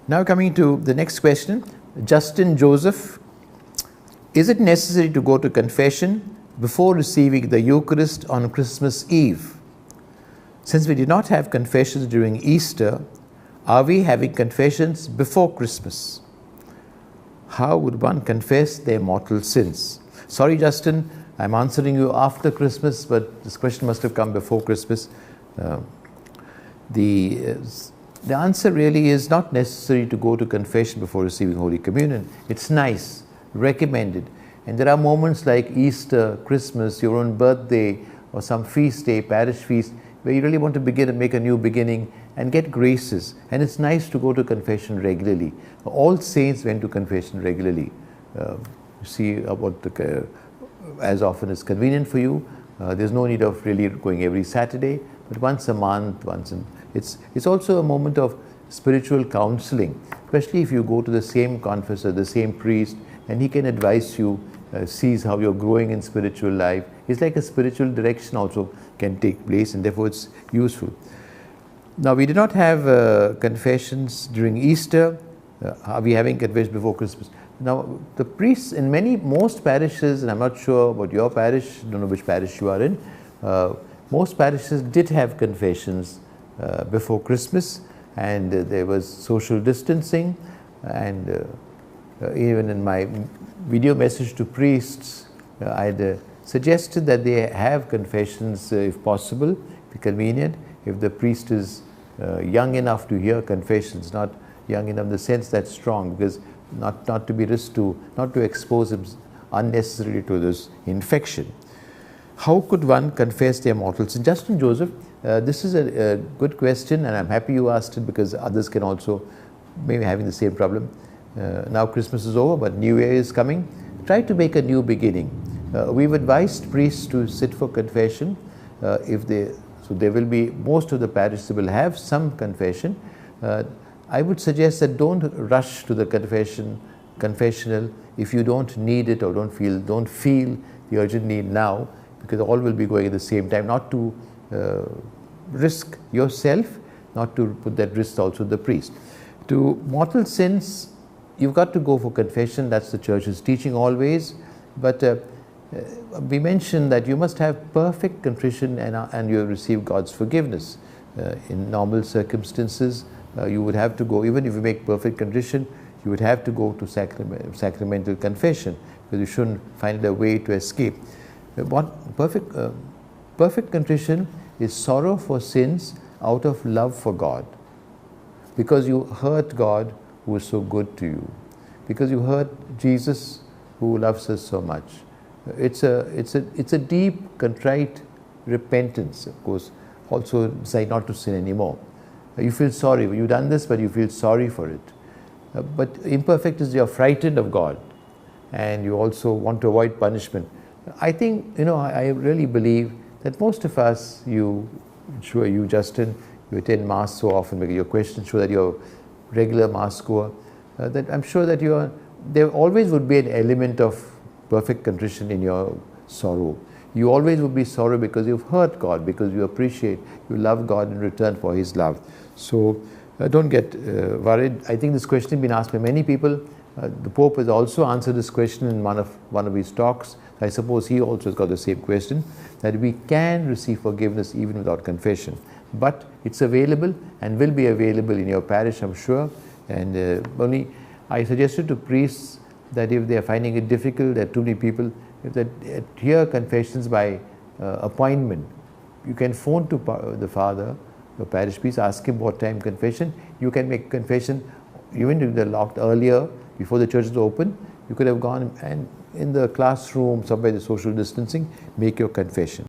Now coming to the next question, Justin Joseph, is it necessary to go to confession before receiving the Eucharist on Christmas Eve? Since we did not have confessions during Easter, are we having confessions before Christmas? How would one confess their mortal sins? Sorry, Justin, I'm answering you after Christmas, but this question must have come before Christmas. The answer really is not necessary to go to confession before receiving Holy Communion. It's nice, recommended. And there are moments like Easter, Christmas, your own birthday, or some feast day, parish feast, where you really want to begin and make a new beginning and get graces. And it's nice to go to confession regularly. All saints went to confession regularly. You see as often as convenient for you. There's no need of really going every Saturday, but once a month, it's also a moment of spiritual counseling, especially if you go to the same confessor, the same priest, and he can advise you, sees how you're growing in spiritual life. It's like a spiritual direction also can take place, and therefore it's useful. Now, we did not have confessions during Easter. Are we having confessions before Christmas? Now, the priests in most parishes, and I'm not sure about your parish, don't know which parish you are in, most parishes did have confessions before Christmas, and there was social distancing, and even in my video message to priests, I had suggested that they have confessions if possible, if convenient, if the priest is young enough to hear confessions, not young enough in the sense that's strong, because not to be not to expose him unnecessarily to this infection. How could one confess their mortal sin? Justin Joseph, this is a good question, and I'm happy you asked it, because others can also maybe having the same problem. Now Christmas is over, but New Year is coming. Try to make a new beginning. We've advised priests to sit for confession. So there will be, most of the parishes will have some confession. I would suggest that don't rush to the confessional if you don't need it or don't feel the urgent need now, because all will be going at the same time. Not to risk yourself, not to put that risk also the priest. To mortal sins, you've got to go for confession. That's the Church's teaching always. But we mentioned that you must have perfect contrition and you have received God's forgiveness. In normal circumstances, you would have to go, even if you make perfect contrition, you would have to go to sacramental confession, because you shouldn't find a way to escape. Perfect contrition is sorrow for sins out of love for God, because you hurt God who is so good to you, because you hurt Jesus who loves us so much. It's a deep, contrite repentance, of course, also decide not to sin anymore. You feel sorry, you've done this, but you feel sorry for it. But imperfect is you're frightened of God, and you also want to avoid punishment. I think, I really believe that most of us, you Justin, you attend Mass so often, because your questions show that you're a regular Mass goer, that I'm sure that there always would be an element of perfect contrition in your sorrow. You always would be sorry because you've hurt God, because you love God in return for His love. So don't get worried. I think this question has been asked by many people. The Pope has also answered this question in one of his talks. I suppose he also has got the same question, that we can receive forgiveness even without confession. But it's available and will be available in your parish, I'm sure. And only I suggested to priests that if they are finding it difficult, there are too many people, if they hear confessions by appointment, you can phone to the father, the parish priest, ask him what time confession. You can make confession even if they're locked earlier, before the church is open. You could have gone and in the classroom, somewhere the social distancing, make your confession.